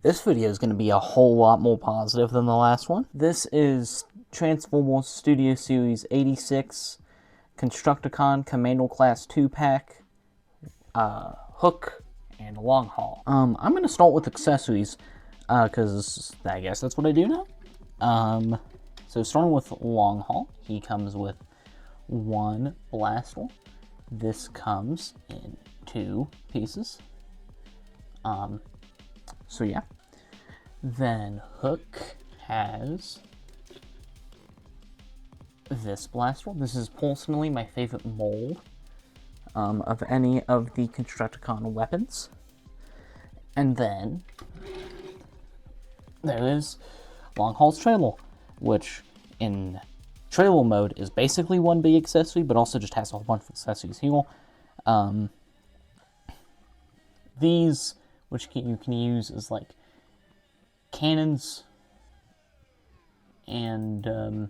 This video is going to be a whole lot more positive than the last one. This is Transformers Studio Series 86 Constructicon Commando Class 2-pack, Hook and Long Haul. I'm going to start with accessories, because I guess that's what I do now. So starting with Long Haul, he comes with one blaster. This comes in 2 pieces. So yeah. Then Hook has this blaster. This is personally my favorite mold of any of the Constructicon weapons. And then there is Long Haul's trailer, which in trailer mode is basically one big accessory, but also just has a whole bunch of accessories here. These, which you can use as like cannons, and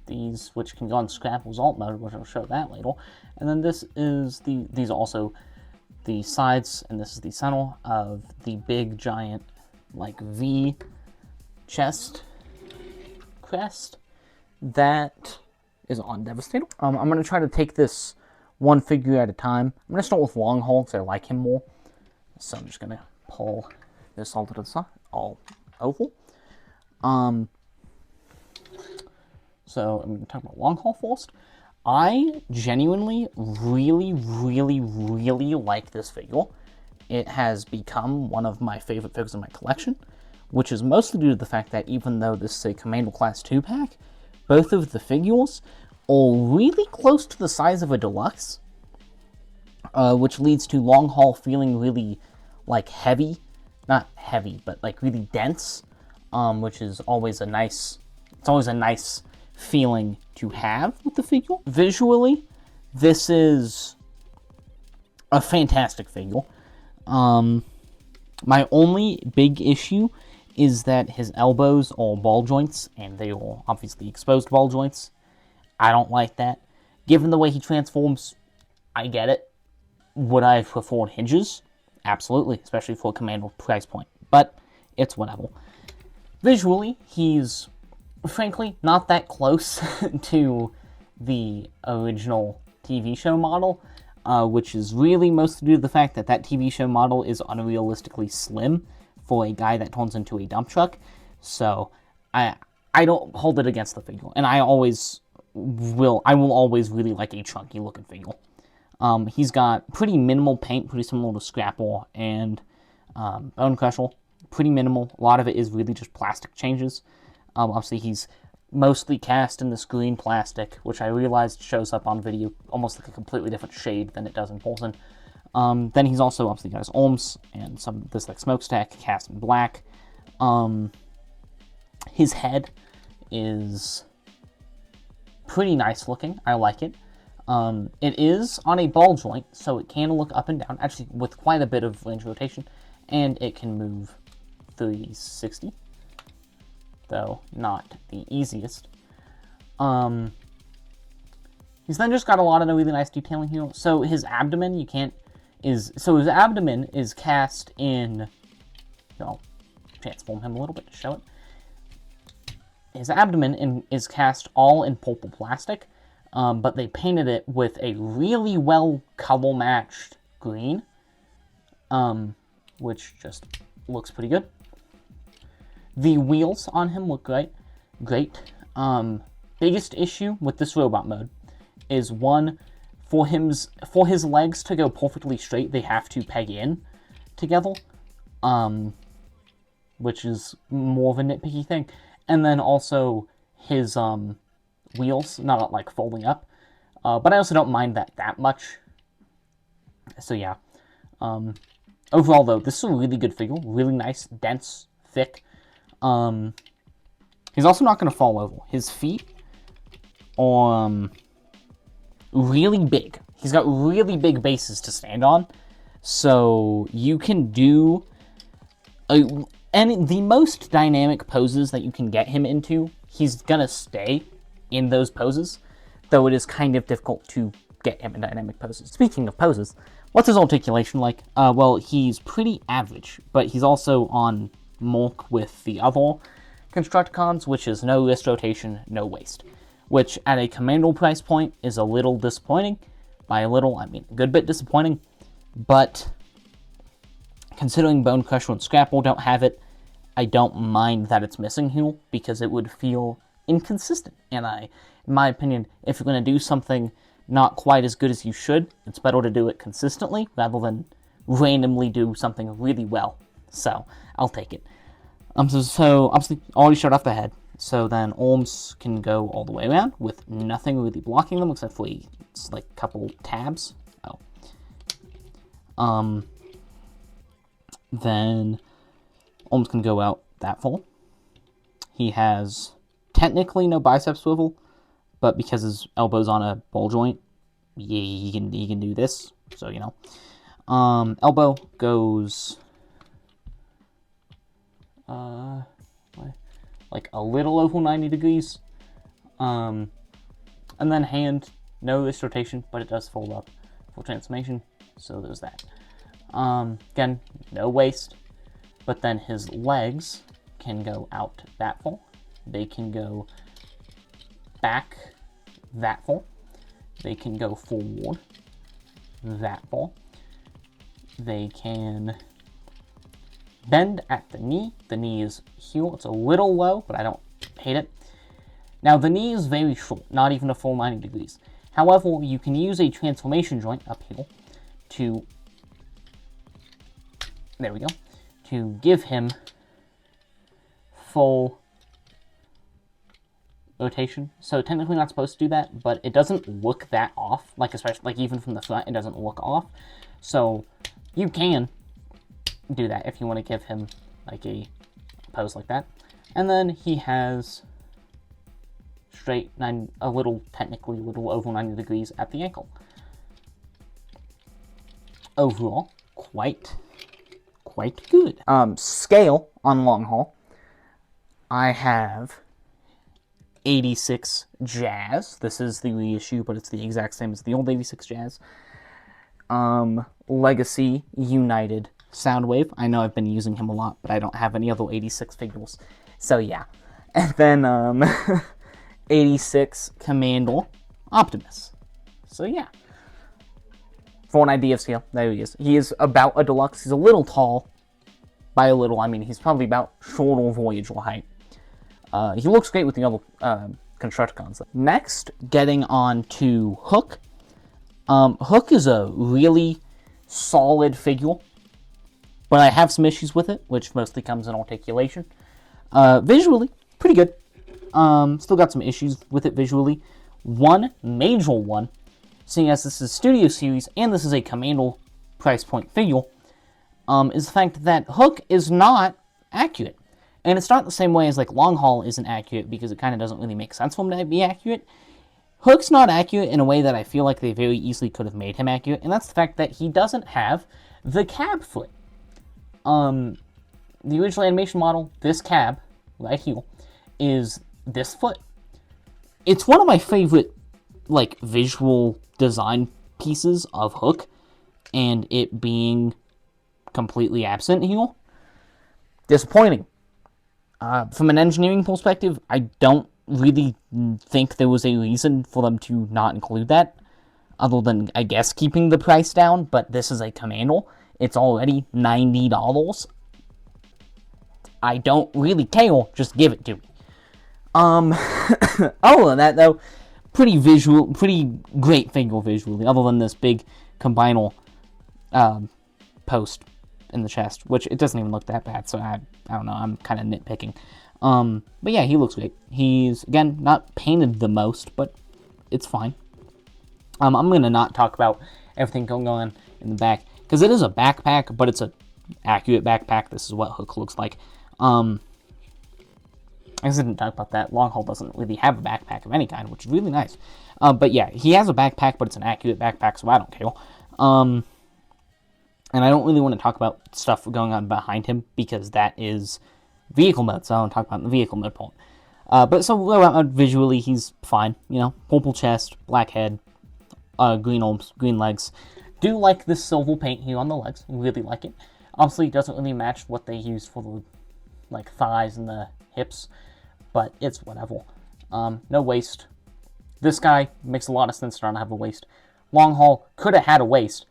these, which can go on Scrapple's alt mode, which I'll show that later. And then this is these are also the sides, and this is the center of the big giant like V chest crest that is on Devastator. I'm gonna try to take this one figure at a time. I'm going to start with Long Haul because I like him more. So I'm just going to pull this all to the side, all oval. So I'm going to talk about Long Haul first. I genuinely really like this figure. It has become one of my favorite figures in my collection, which is mostly due to the fact that even though this is a Commando Class 2-pack, both of the figures are really close to the size of a deluxe, which leads to Long Haul feeling really like heavy, not heavy, but like really dense, which is always a nice, it's always a nice feeling to have with the figure. Visually, this is a fantastic figure. My only big issue is that his elbows are ball joints, and they are obviously exposed ball joints. I don't like that. Given the way he transforms, I get it. Would I have preferred hinges? Absolutely, especially for a Commando price point. But it's whatever. Visually, he's frankly not that close to the original TV show model, which is really mostly due to the fact that that TV show model is unrealistically slim for a guy that turns into a dump truck. So I don't hold it against the figure, and I will always really like a chunky looking figure. He's got pretty minimal paint, pretty similar to Scrapple and Bone Crusher. Pretty minimal. A lot of it is really just plastic changes. Obviously, he's mostly cast in this green plastic, which I realized shows up on video almost like a completely different shade than it does in person. Then he's also obviously got his arms and this like smokestack cast in black. His head is pretty nice looking. I like it. It is on a ball joint, so it can look up and down, actually with quite a bit of range of rotation, and it can move 360, though not the easiest. He's then just got a lot of really nice detailing here. So his abdomen, his abdomen is cast in, I'll transform him a little bit to show it. His abdomen is cast all in purple plastic, but they painted it with a really well color-matched green, which just looks pretty good. The wheels on him look great. Biggest issue with this robot mode is, one, for his legs to go perfectly straight, they have to peg in together, which is more of a nitpicky thing. And then also his wheels not like folding up, but I also don't mind that much. So yeah, overall though, this is a really good figure, really nice, dense, thick. He's also not going to fall over. His feet are really big. He's got really big bases to stand on, so you can do and the most dynamic poses that you can get him into, he's gonna stay in those poses, though it is kind of difficult to get him in dynamic poses. Speaking of poses, What's his articulation like? Well, he's pretty average, but he's also on Mork with the other Constructicons, which is no wrist rotation, no waist. Which, at a Commando price point, is a little disappointing. By a little, I mean a good bit disappointing. But, considering Bone Crusher and Scrapple don't have it, I don't mind that it's missing here, because it would feel inconsistent. And in my opinion, if you're going to do something not quite as good as you should, it's better to do it consistently rather than randomly do something really well. So, I'll take it. So obviously, already shut off the head. So then arms can go all the way around with nothing really blocking them except for a couple tabs. Then arms can go out that far. He has technically no bicep swivel, but because his elbow's on a ball joint, he can do this. So elbow goes like a little over 90 degrees. And then hand, no wrist rotation, but it does fold up for transformation. So there's that. Again, no waist, but then his legs can go out that far. They can go back that far. They can go forward that far. They can bend at the knee. The knee is here. It's a little low, but I don't hate it. Now, the knee is very short, not even a full 90 degrees. However, you can use a transformation joint up here to, there we go, to give him full rotation. So technically not supposed to do that, but it doesn't look that off, especially even from the front, it doesn't look off. So you can do that if you want to give him a pose like that. And then he has straight technically a little over 90 degrees at the ankle. Overall, quite good. Scale on long haul, I have 86 Jazz. This is the reissue, but it's the exact same as the old 86 Jazz. Legacy United Soundwave. I know I've been using him a lot, but I don't have any other 86 figures. So yeah. And then 86 Commander Optimus. So yeah. For an idea of scale, there he is. He is about a deluxe. He's a little tall. By a little, I mean he's probably about shoulder Voyager height. He looks great with the other Constructicons. Next, getting on to Hook. Hook is a really solid figure, but I have some issues with it, which mostly comes in articulation. Visually, pretty good. Still got some issues with it visually. One major one, seeing as this is Studio Series and this is a Commando price point figure, is the fact that Hook is not accurate. And it's not the same way as Long Haul isn't accurate, because it kind of doesn't really make sense for him to be accurate. Hook's not accurate in a way that I feel like they very easily could have made him accurate, and that's the fact that he doesn't have the cab foot. The original animation model, this cab, right here, is this foot. It's one of my favorite, visual design pieces of Hook, and it being completely absent here, disappointing. From an engineering perspective, I don't really think there was a reason for them to not include that, other than, I guess, keeping the price down, but this is a Commando. It's already $90. I don't really care, just give it to me. Other than that, though, pretty great figure visually, other than this big combiner post in the chest, which it doesn't even look that bad, so I don't know, I'm kind of nitpicking. But yeah, he looks great. He's, again, not painted the most, but it's fine. I'm going to not talk about everything going on in the back, because it is a backpack, but it's an accurate backpack. This is what Hook looks like. I guess I didn't talk about that. Long Haul doesn't really have a backpack of any kind, which is really nice. But yeah, he has a backpack, but it's an accurate backpack, so I don't care. And I don't really want to talk about stuff going on behind him, because that is vehicle mode, so I don't talk about the vehicle mode part. But so visually, he's fine. Purple chest, black head, green arms, green legs. Do like this silver paint here on the legs. Really like it. Obviously, it doesn't really match what they used for the thighs and the hips, but it's whatever. No waist. This guy makes a lot of sense to not have a waist. Long haul could have had a waist.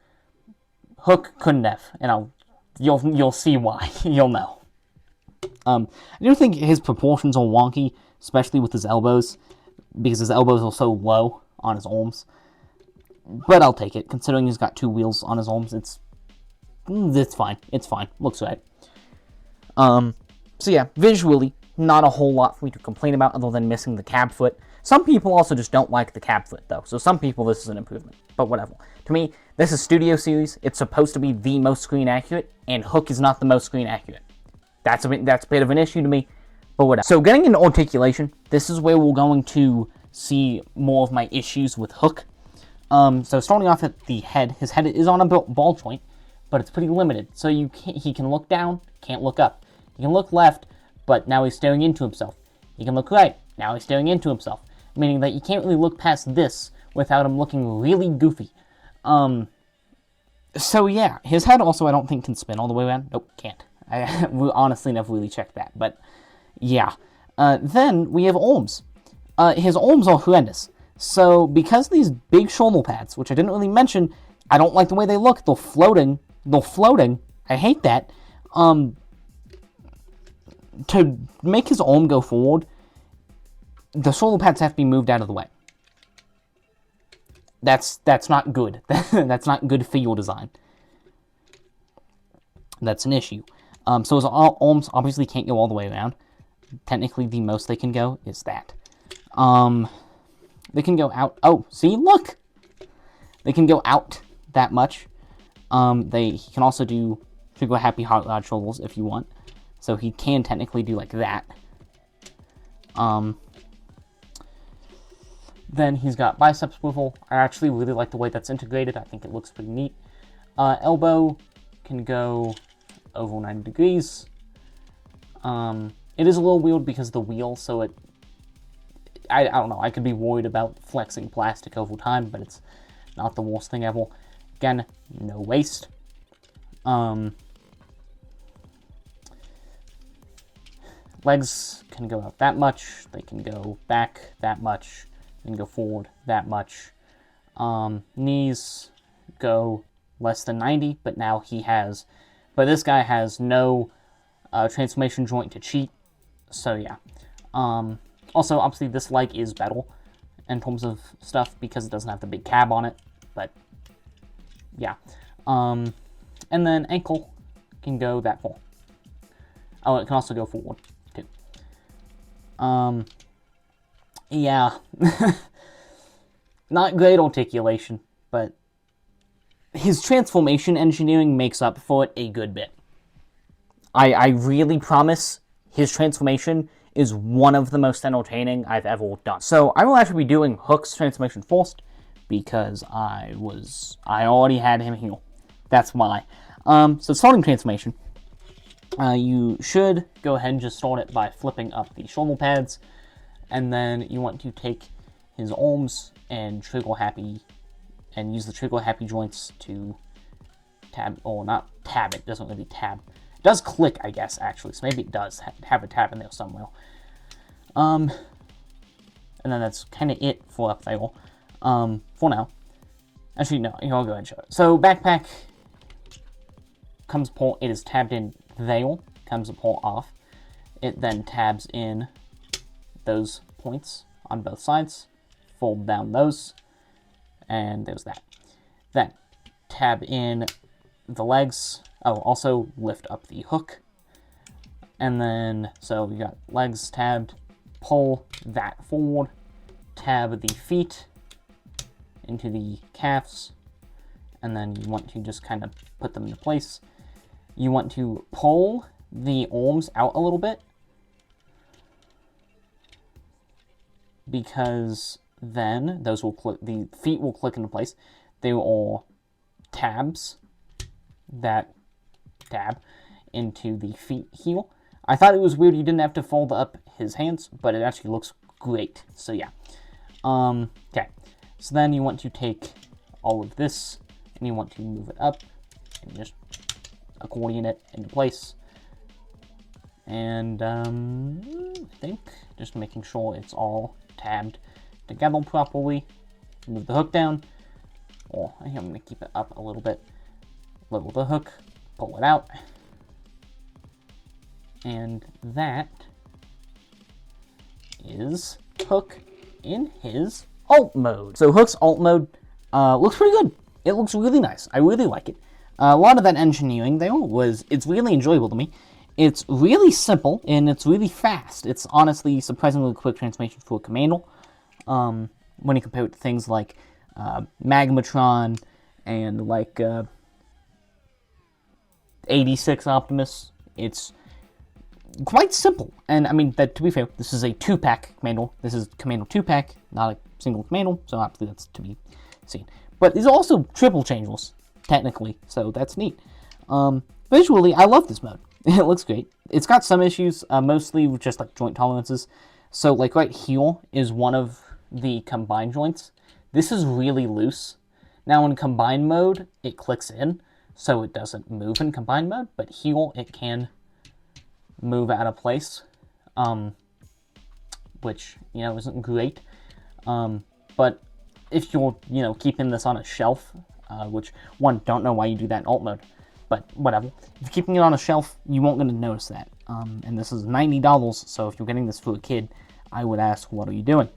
Hook couldn't have, and you'll see why. You'll know. I do think his proportions are wonky, especially with his elbows, because his elbows are so low on his arms. But I'll take it, considering he's got 2 wheels on his arms. It's fine. It's fine. Looks right. So yeah, visually, not a whole lot for me to complain about other than missing the cab foot. Some people also just don't like the cab foot, though. So some people, this is an improvement. But whatever. To me, this is Studio Series. It's supposed to be the most screen accurate, and Hook is not the most screen accurate. That's a bit of an issue to me, but whatever. So getting into articulation, this is where we're going to see more of my issues with Hook. So starting off at the head, his head is on a ball joint, but it's pretty limited. So he can look down, can't look up. He can look left, but now he's staring into himself. He can look right, now he's staring into himself. Meaning that you can't really look past this without him looking really goofy. So yeah, his head also I don't think can spin all the way around. Nope, can't. I honestly never really checked that, but yeah. Then we have arms. His arms are horrendous. So because of these big shoulder pads, which I didn't really mention, I don't like the way they look. They're floating. I hate that. To make his arm go forward, the shoulder pads have to be moved out of the way. That's not good. That's not good for your design. That's an issue. So his arms obviously can't go all the way around. Technically, the most they can go is that. They can go out. Oh, see, look! They can go out that much. He can also do trigger happy hot rod shoulders if you want. So he can technically do like that. Then he's got bicep swivel. I actually really like the way that's integrated. I think it looks pretty neat. Elbow can go over 90 degrees. It is a little weird because of the wheel, so I don't know, I could be worried about flexing plastic over time, but it's not the worst thing ever. Again, no waist. Legs can go out that much, they can go back that much, they can go forward that much. Knees go less than 90, but this guy has no transformation joint to cheat, so yeah. Also, obviously, this leg is better in terms of stuff because it doesn't have the big cab on it, but yeah. And then ankle can go that far. Oh, it can also go forward, too. Yeah. Not great articulation, but his transformation engineering makes up for it a good bit. I really promise his transformation is one of the most entertaining I've ever done. So I will actually be doing Hook's transformation first because I already had him here. That's why. So starting transformation, you should go ahead and just start it by flipping up the shoulder pads, and then you want to take his arms and trigger happy, and use the trigger happy joints to tab, or not tab, it doesn't really tab. It does click, I guess, actually, so maybe it does have a tab in there somewhere. And then that's kind of it for up there, for now. Actually, no, I'll go ahead and show it. So, backpack comes apart, it is tabbed in there, comes apart off. It then tabs in those points on both sides, fold down those, and there's that. Then, tab in the legs. Oh, also lift up the hook. And then, so we got legs tabbed, pull that forward, tab the feet into the calves, and then you want to just kind of put them into place. You want to pull the arms out a little bit, because then those will click, the feet will click into place. They are tabs that tab into the feet heel. I thought it was weird you didn't have to fold up his hands, but it actually looks great. So yeah. Okay. So then you want to take all of this and you want to move it up and just accordion it into place. And I think just making sure it's all tabbed together properly. Move the hook down, or I think I'm going to keep it up a little bit. Level the hook, pull it out, and that is Hook in his alt mode. So Hook's alt mode looks pretty good. It looks really nice. I really like it. A lot of that engineering there it's really enjoyable to me. It's really simple, and it's really fast. It's honestly surprisingly quick transformation for a Commando. When you compare it to things like Magmatron and like 86 Optimus, it's quite simple. And I mean, that to be fair, this is a 2-pack Commando. This is Commando 2-pack, not a single Commando, so obviously that's to be seen. But these are also triple changeables, technically, so that's neat. Visually, I love this mode. It looks great. It's got some issues, mostly with just like joint tolerances. So like right here is one of the combined joints. This is really loose. Now in combined mode, it clicks in, so it doesn't move in combined mode, but here it can move out of place, which, you know, isn't great. But if you're, you know, keeping this on a shelf, which, one, don't know why you do that in alt mode, but whatever. If you're keeping it on a shelf, you won't gonna notice that. And this is $90, so if you're getting this for a kid, I would ask, what are you doing?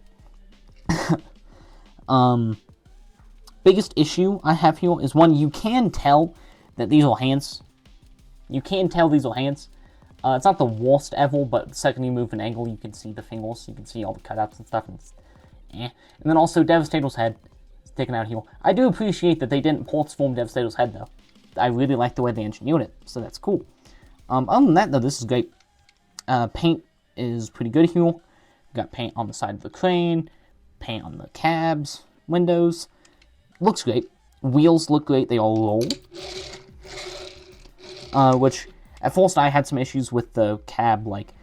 Biggest issue I have here is, one, you can tell that these are hands. You can tell these are hands. It's not the worst ever, but the second you move an angle, you can see the fingers. You can see all the cutouts and stuff. And it's, And then also Devastator's head is taken out here. I do appreciate that they didn't ports form Devastator's head, though. I really like the way they engineered it, so that's cool. Other than that, though, this is great. Paint is pretty good here. We've got paint on the side of the crane, paint on the cabs, windows. Looks great. Wheels look great. They all roll. Which, at first, I had some issues with the cab, like,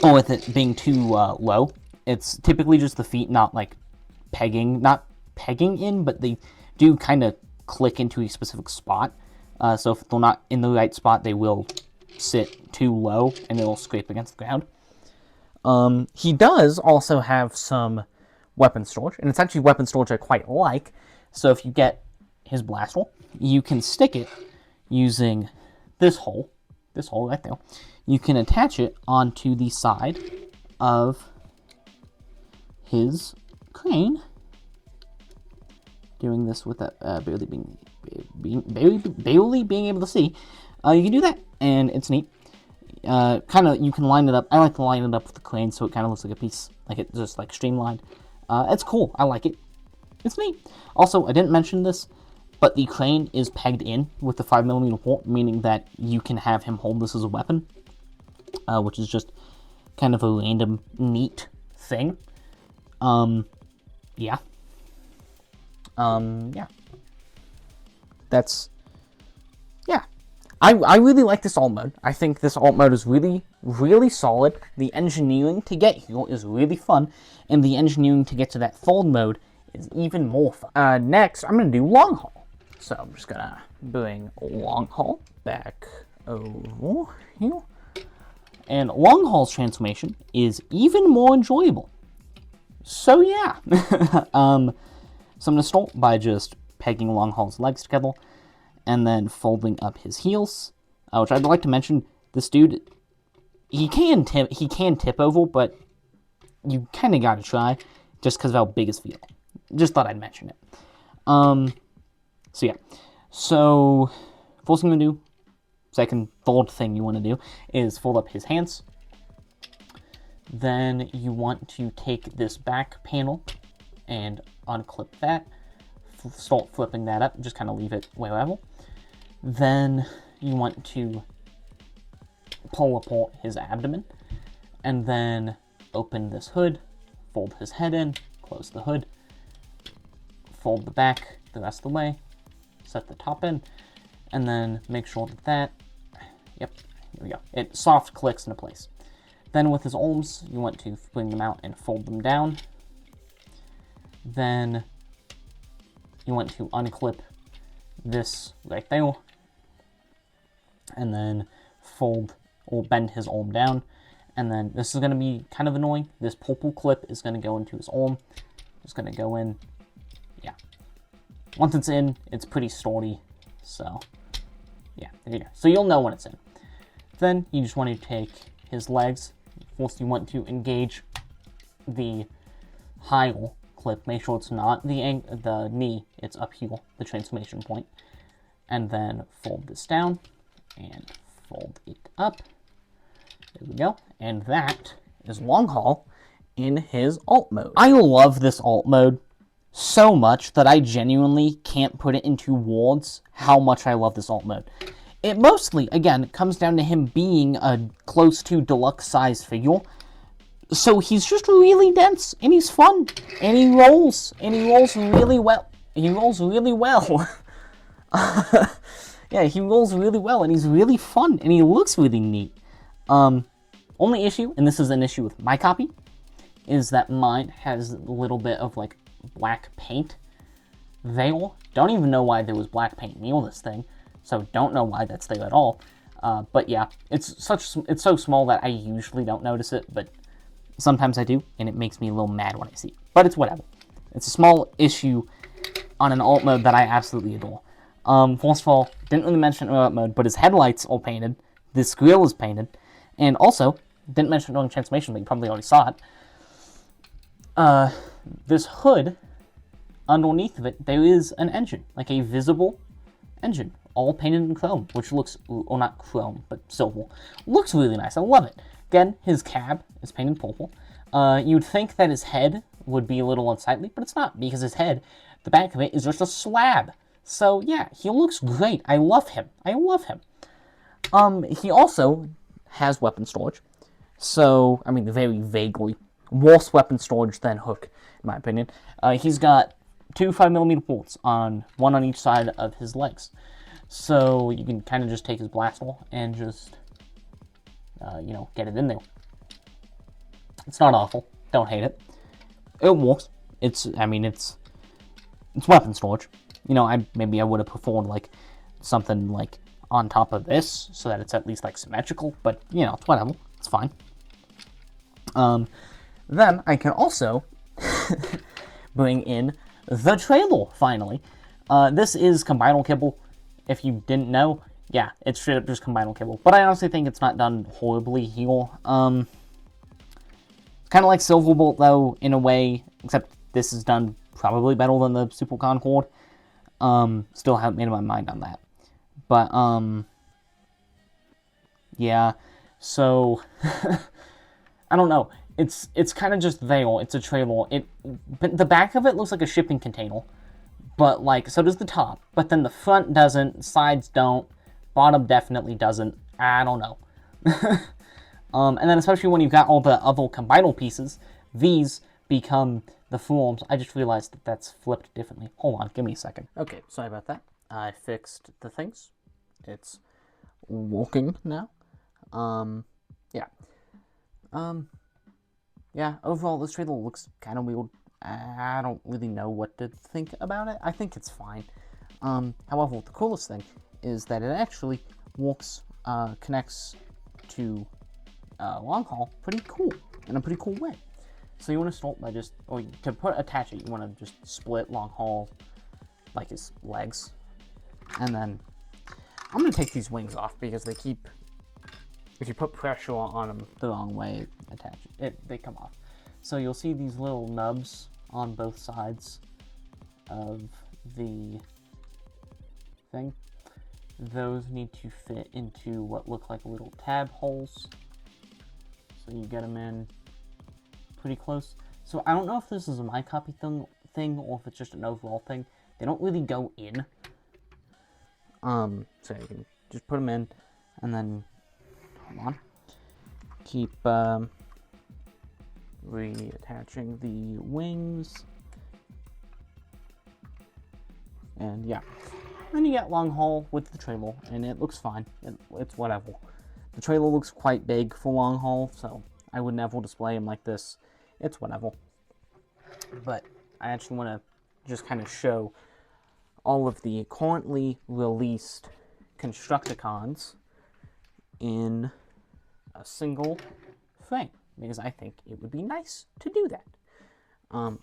or with it being too low. It's typically just the feet not pegging in, but they do kind of click into a specific spot. So if they're not in the right spot, they will sit too low and it'll scrape against the ground. He does also have some weapon storage, and it's actually weapon storage I quite like. So if you get his blaster, you can stick it using this hole right there. You can attach it onto the side of his crane. Doing this with barely being able to see. You can do that, and it's neat. You can line it up. I like to line it up with the crane so it kind of looks like a piece, like it's just like streamlined. It's cool. I like it. It's neat. Also, I didn't mention this, but the crane is pegged in with the 5mm port, meaning that you can have him hold this as a weapon, which is just kind of a random, neat thing. Yeah. Yeah. That's, yeah. I really like this alt mode. I think this alt mode is really, really solid. The engineering to get here is really fun, and the engineering to get to that fold mode is even more fun. Next, I'm going to do long haul. So I'm just going to bring long haul back over here. And long haul's transformation is even more enjoyable. So yeah. So I'm going to start by just pegging long haul's legs together, and then folding up his heels, which I'd like to mention, this dude, he can tip over, but you kind of got to try, just because of how big his feet are. Just thought I'd mention it. So yeah. So, first thing I'm going to do, third thing you want to do, is fold up his hands. Then you want to take this back panel and unclip that. Start flipping that up, just kind of leave it wherever. Then you want to pull apart his abdomen, and then open this hood, fold his head in, close the hood, fold the back the rest of the way, set the top in, and then make sure that yep, here we go, it soft clicks into place. Then with his arms, you want to bring them out and fold them down. Then you want to unclip this right there, and then fold or bend his arm down. And then this is going to be kind of annoying. This purple clip is going to go into his arm. Just going to go in. Yeah. Once it's in, it's pretty sturdy. So, yeah, there you go. So you'll know when it's in. Then you just want to take his legs. First, you want to engage the higher clip. Make sure it's not the knee. It's up here, the transformation point. And then fold this down and fold it up. There we go. And that is LongH in his alt mode. I love this alt mode so much that I genuinely can't put it into words how much I love this alt mode. It mostly, again, comes down to him being a close to deluxe size figure. So he's just really dense, and he's fun, and he rolls really well. He rolls really well. Yeah, he rolls really well, and he's really fun, and he looks really neat. Only issue, and this is an issue with my copy, is that mine has a little bit of, like, black paint there. Don't even know why there was black paint near this thing, so don't know why that's there at all. But yeah, it's so small that I usually don't notice it, but sometimes I do, and it makes me a little mad when I see it. But it's whatever. It's a small issue on an alt mode that I absolutely adore. First of all, didn't really mention alt mode, but his headlights are painted. This grill is painted. And also, didn't mention it during transformation, but you probably already saw it. This hood, underneath of it, there is an engine, like a visible engine, all painted in chrome, which looks, or not chrome, but silver. Looks really nice. I love it. Again, his cab is painted purple. You'd think that his head would be a little unsightly, but it's not, because his head, the back of it, is just a slab. So, yeah, he looks great. I love him. I love him. He also has weapon storage. So, I mean, very vaguely. Worse weapon storage than Hook, in my opinion. He's got 2 5mm bolts, one on each side of his legs. So, you can kind of just take his blaster and just, get it in there. It's not awful. Don't hate it. It works. It's weapon storage. Maybe I would have preferred, like, something, like, on top of this, so that it's at least, like, symmetrical, but, it's whatever. It's fine. Then I can also bring in the trailer, finally. This is combinal kibble. If you didn't know, yeah, it's straight up just combinal kibble. But I honestly think it's not done horribly here. Kind of like Silverbolt, though, in a way, except this is done probably better than the Super Concord. Still haven't made up my mind on that. But, yeah, so, I don't know. It's kind of just there. It's a trailer. But the back of it looks like a shipping container. But, like, so does the top. But then the front doesn't, sides don't, bottom definitely doesn't. I don't know. And then especially when you've got all the other combinal pieces, these become the forms. I just realized that that's flipped differently. Hold on, give me a second. Okay, sorry about that. I fixed the things. It's working now. Yeah. Yeah, overall, this trailer looks kind of weird. I don't really know what to think about it. I think it's fine. However, the coolest thing is that it actually works, connects to LongH pretty cool, in a pretty cool way. So you want to start by attach it, you want to just split LongH, like his legs. And then, I'm going to take these wings off because they keep, if you put pressure on them the wrong way, they come off. So you'll see these little nubs on both sides of the thing. Those need to fit into what look like little tab holes. So you get them in pretty close. So I don't know if this is a my copy thing or if it's just an overall thing. They don't really go in. So you can just put them in and then, hold on, keep reattaching the wings. And yeah, then you get LongH with the trailer, and it looks fine. It's whatever. The trailer looks quite big for LongH, so I would never display him like this. It's whatever. But I actually want to just kind of show all of the currently released Constructicons in a single frame, because I think it would be nice to do that. I'm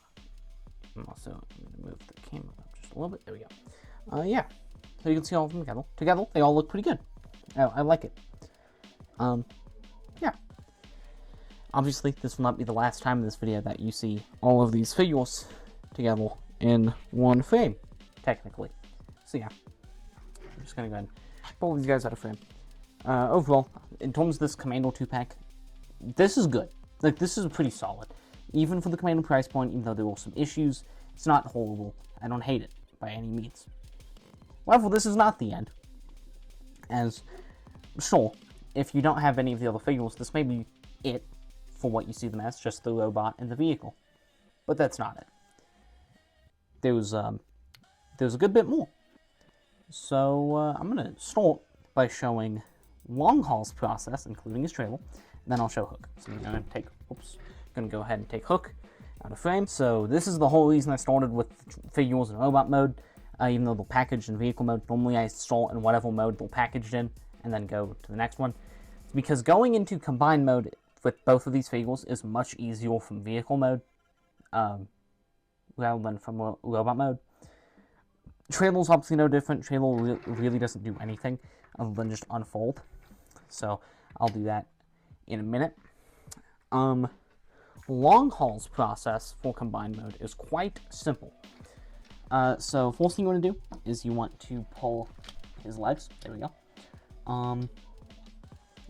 also going to move the camera up just a little bit. There we go. Yeah, so you can see all of them together. Together, they all look pretty good. I like it. Yeah. Obviously, this will not be the last time in this video that you see all of these figures together in one frame, technically. So yeah, I'm just going to go ahead and pull these guys out of frame. Overall, in terms of this Commando 2-pack, this is good. Like, this is pretty solid. Even for the Commando price point, even though there were some issues, it's not horrible. I don't hate it by any means. However, this is not the end. As, sure, if you don't have any of the other figures, this may be it for what you see them as, just the robot and the vehicle. But that's not it. There's a good bit more. So, I'm going to start by showing LongH's process, including his trailer, then I'll show Hook. So I'm going to go ahead and take Hook out of frame. So this is the whole reason I started with figures in robot mode, even though they're packaged in vehicle mode. Normally I start in whatever mode they're packaged in, and then go to the next one. It's because going into combined mode with both of these figures is much easier from vehicle mode, rather than from robot mode. Trailer's obviously no different. Trailer really doesn't do anything other than just unfold. So I'll do that in a minute. LongH's process for combined mode is quite simple. So first thing you want to do is you want to pull his legs. There we go.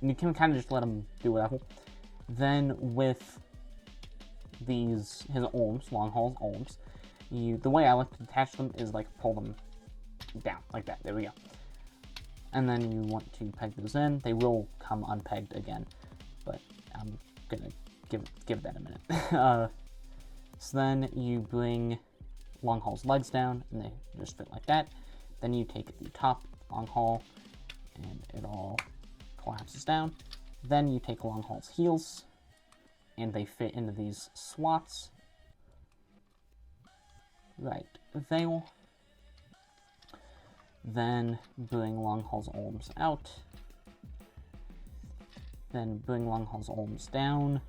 You can kind of just let him do whatever. Then with his arms, LongH's arms, the way I like to detach them is like pull them down like that. There we go. And then you want to peg those in. They will come unpegged again, but I'm gonna give that a minute. So then you bring LongH's legs down, and they just fit like that. Then you take the top LongH, and it all collapses down. Then you take LongH's heels, and they fit into these slots right there. Then bring LongH's arms out. Then bring LongH's arms down.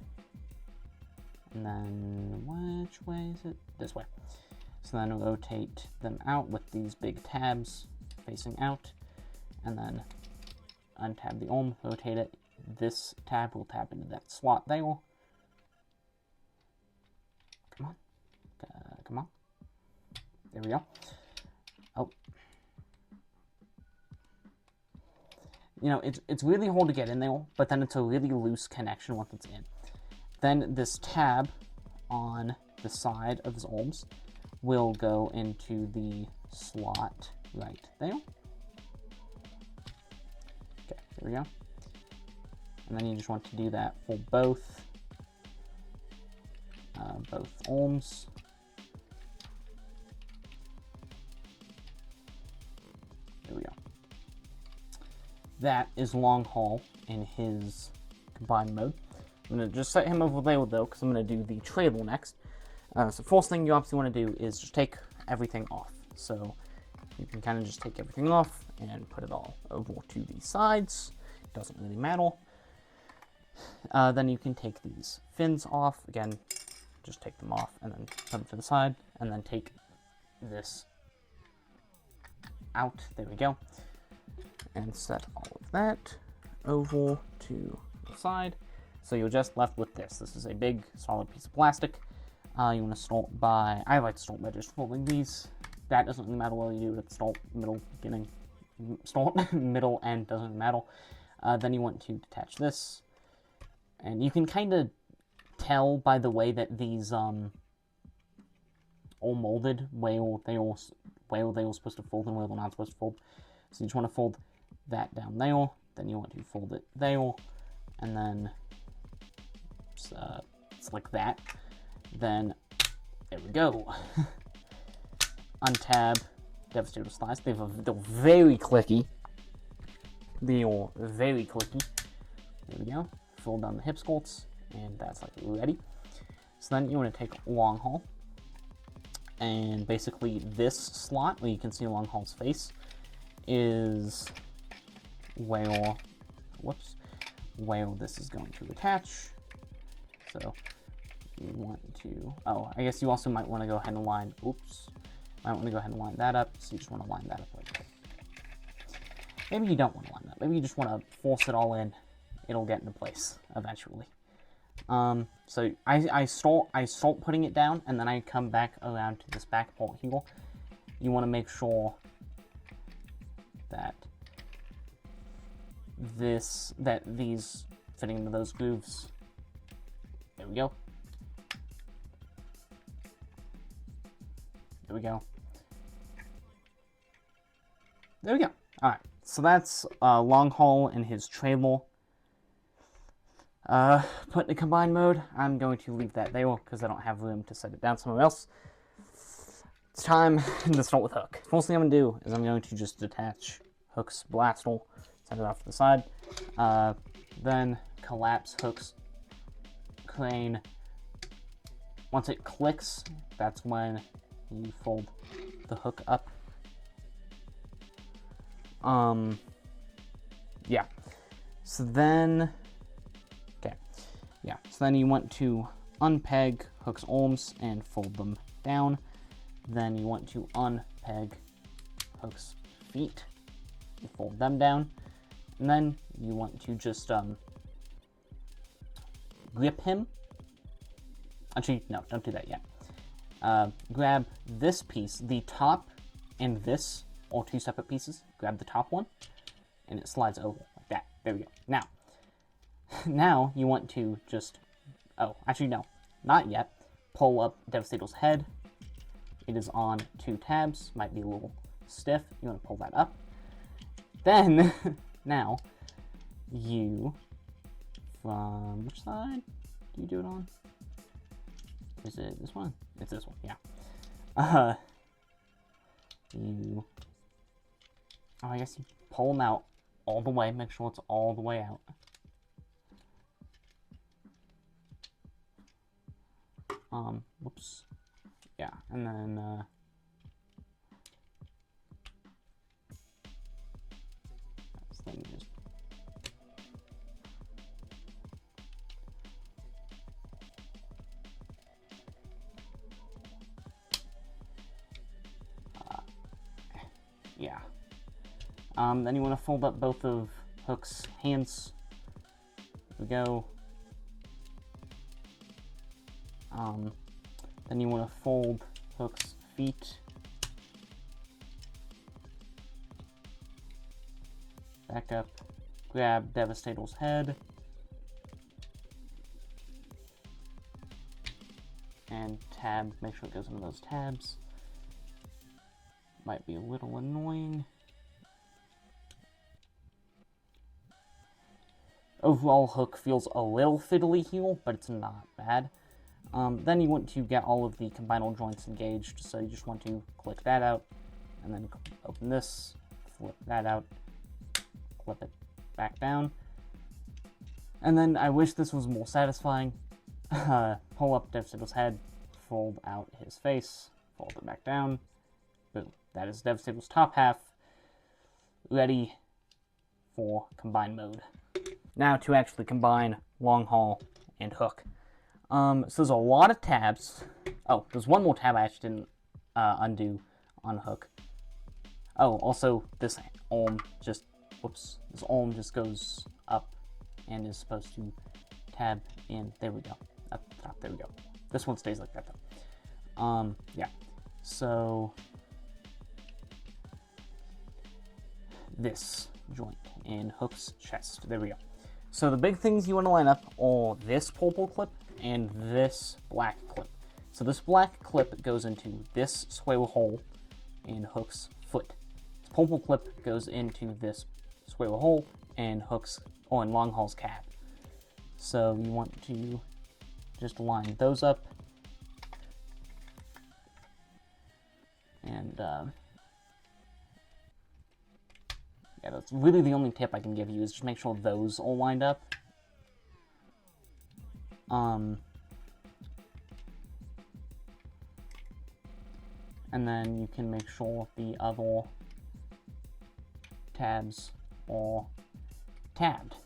And then, which way is it? This way. So then rotate them out with these big tabs facing out. And then untab the arm, rotate it. This tab will tap into that slot there. Come on. Come on. There we go. Oh. You know, it's really hard to get in there, but then it's a really loose connection once it's in. Then this tab on the side of his arms will go into the slot right there. Okay, there we go. And then you just want to do that for both arms. There we go. That is LongH in his combined mode. I'm going to just set him over there though, because I'm going to do the trailer next. So first thing you obviously want to do is just take everything off. So you can kind of just take everything off and put it all over to the sides. It doesn't really matter. Then you can take these fins off. Again, just take them off and then put them to the side. And then take this out. There we go. And set all of that over to the side. So you're just left with this. This is a big, solid piece of plastic. You want to start by, I like to start by just folding these. That doesn't really matter whether you do it at the start, middle, beginning, start, middle, end, doesn't matter. Then you want to detach this. And you can kind of tell by the way that these are molded, where they were supposed to fold and where they're not supposed to fold. So you just want to fold that down there. Then you want to fold it there. And then it's like that. Then there we go. Untab Devastator Slice. They're very clicky. They are very clicky. There we go. Fold down the hip skirts, and that's like ready. So then you want to take LongH, And basically this slot, where you can see LongHaul's face, is where, whoops, where this is going to attach. So you want to, oh, I guess you also might want to go ahead and line, oops, might want to go ahead and line that up. So you just want to line that up like that. Maybe you don't want to line that. Maybe you just want to force it all in. It'll get into place eventually. So I start putting it down, and then I come back around to this back part here. You want to make sure that these fitting into those grooves. There we go. There we go. There we go. All right. So that's LongHaul and his trailer. Put in combined mode. I'm going to leave that there because I don't have room to set it down somewhere else. It's time to start with Hook. First thing I'm going to do is I'm going to just detach Hook's blaster, set it off to the side, then collapse Hook's crane. Once it clicks, that's when you fold the hook up. Yeah. So then, okay. Yeah, so then you want to unpeg Hook's arms and fold them down. Then you want to unpeg Hook's feet and fold them down. And then you want to just grip him. Actually, no, don't do that yet. Grab this piece, the top and this are two separate pieces. Grab the top one, and it slides over like that. There we go. Now you want to just, oh, actually no, not yet. Pull up Devastator's head. It is on 2 tabs, might be a little stiff. You want to pull that up. Then, now, you, from which side do you do it on? Is it this one? It's this one, yeah. You, oh, I guess you pull them out all the way, make sure it's all the way out. Whoops. Yeah, and then, just, yeah. Then you want to fold up both of Hook's hands. There we go. Then you want to fold Hook's feet. Back up, grab Devastator's head. And tab, make sure it goes into those tabs. Might be a little annoying. Overall, Hook feels a little fiddly here, but it's not bad. Then you want to get all of the combinal joints engaged, so you just want to click that out, and then open this, flip that out, clip it back down. And then I wish this was more satisfying. Pull up Devastator's head, fold out his face, fold it back down. Boom. That is Devastator's top half, ready for combine mode. Now to actually combine LongHaul and Hook. So there's a lot of tabs. Oh, there's one more tab I actually didn't undo on Hook. Oh, also this arm just, whoops, this arm just goes up and is supposed to tab in. There we go. Up the top, there we go. This one stays like that though. Yeah. So this joint in Hook's chest. There we go. So the big things you want to line up are this purple clip and this black clip. So this black clip goes into this square hole in Hook's foot. This purple clip goes into this square hole in Hook's, or in LongHaul's calf. So you want to just line those up. And yeah, that's really the only tip I can give you, is just make sure those all lined up. and then you can make sure the other tabs are tabbed.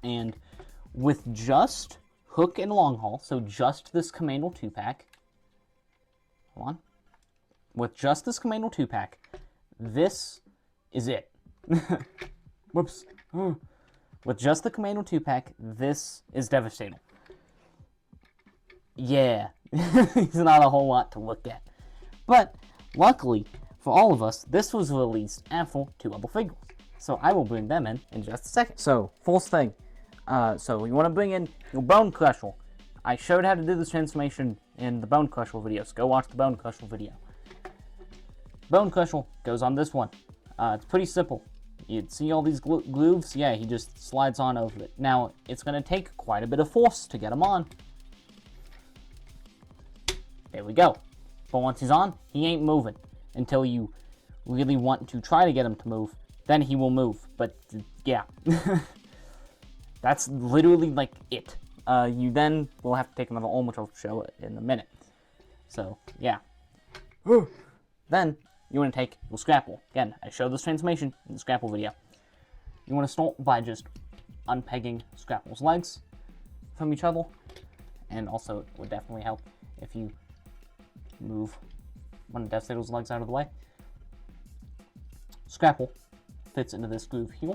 And with just Hook and Long Haul, so just this Commando 2-pack, hold on, with just this Commando 2-pack, this is it. Whoops. With just the Commando 2-pack, this is Devastator. Yeah, it's not a whole lot to look at. But, luckily, for all of us, this was released after 2 other figures. So I will bring them in just a second. So, first thing, so you want to bring in your Bone Crusher. I showed how to do this transformation in the Bone Crusher video, so go watch the Bone Crusher video. Bone Crusher goes on this one. It's pretty simple. You'd see all these grooves? Yeah, he just slides on over it. Now, it's going to take quite a bit of force to get him on. There we go. But once he's on, he ain't moving until you really want to try to get him to move. Then he will move. But, yeah. That's literally, like, it. You then will have to take another arm, which I'll show in a minute. So, yeah. Then, you want to take your scrapple. Again, I showed this transformation in the scrapple video. You want to start by just unpegging Scrapple's legs from each other. And also, it would definitely help if you move one of Devastator's legs out of the way. Scrapple fits into this groove here.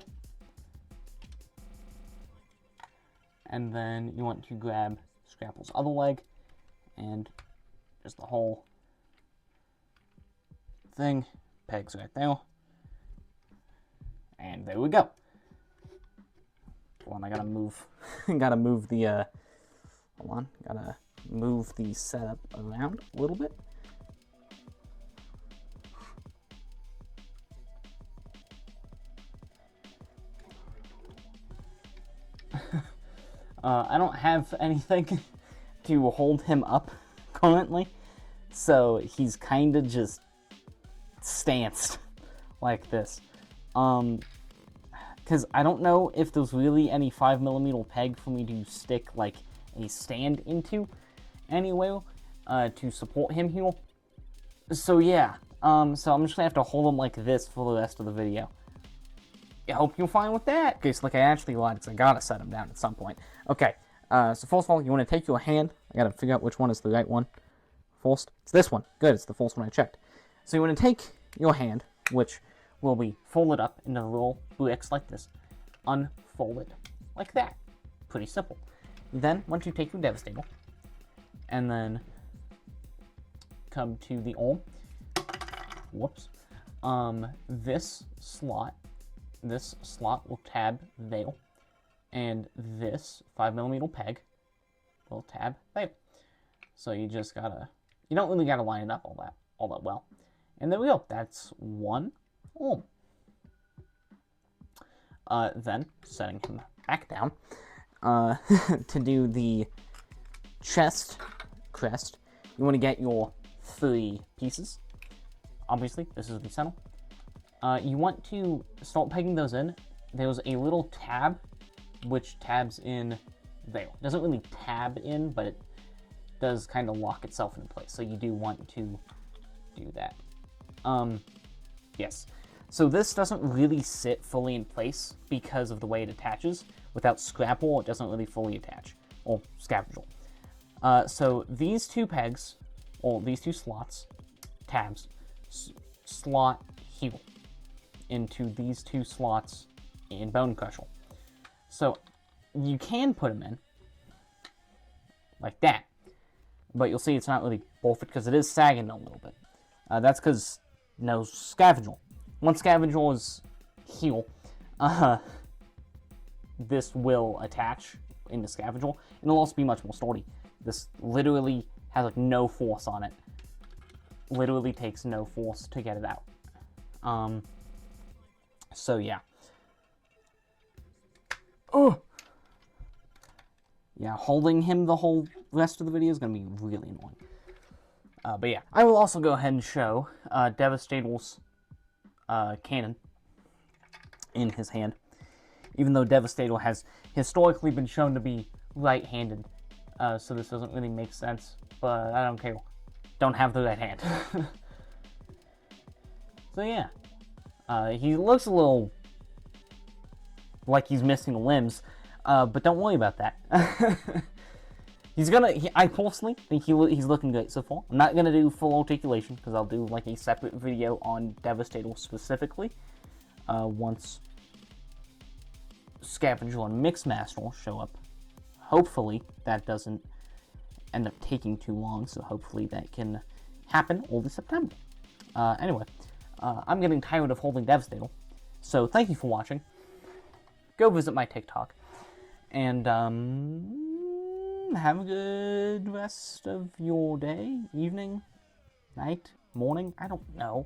And then you want to grab Scrapple's other leg and just the whole thing pegs right there. And there we go. Hold on, I gotta move gotta move the hold on, gotta move the setup around a little bit. I don't have anything to hold him up currently, so he's kind of just stanced like this. Because I don't know if there's really any 5mm peg for me to stick like a stand into anywhere to support him here. So yeah, so I'm just gonna have to hold him like this for the rest of the video. I hope you're fine with that. Okay, so like I actually lied because I gotta set him down at some point. Okay, so first of all, you want to take your hand. I gotta figure out which one is the right one first. It's this one. Good, it's the first one I checked. So you want to take your hand, which will be folded up into a little blue X like this, unfold it like that. Pretty simple. Then, once you take your Devastator, and then come to the arm, whoops, this slot will tab there, and this 5mm peg will tab there. So you just gotta, you don't really gotta line it up all that well. And there we go, that's one arm. Then, setting him back down, to do the chest crest, you want to get your 3 pieces. Obviously, this is the center. You want to start pegging those in. There's a little tab, which tabs in there. It doesn't really tab in, but it does kind of lock itself in place. So you do want to do that. Yes. So this doesn't really sit fully in place because of the way it attaches. Without Scrapple, it doesn't really fully attach, or Scavenger. So these 2 pegs, or these 2 slots, tabs, slot here into these 2 slots in Bone Crusher. So you can put them in like that, but you'll see it's not really perfect because it is sagging a little bit. That's because no Scavenger. Once Scavenger is here, this will attach into Scavenger, and it'll also be much more sturdy. This literally has like no force on it. Literally takes no force to get it out. So yeah. Oh! Yeah, holding him the whole rest of the video is going to be really annoying. But yeah, I will also go ahead and show Devastator's cannon in his hand. Even though Devastator has historically been shown to be right-handed, so this doesn't really make sense, but I don't care. don't have the right hand. So yeah, he looks a little like he's missing limbs, but don't worry about that. I personally think he's looking great so far. I'm not gonna do full articulation because I'll do like a separate video on Devastator specifically once Scavenger and Mixmaster show up. Hopefully that doesn't end up taking too long, so hopefully that can happen early September. Anyway, I'm getting tired of holding Devastator, so thank you for watching. Go visit my TikTok, and have a good rest of your day, evening, night, morning, I don't know.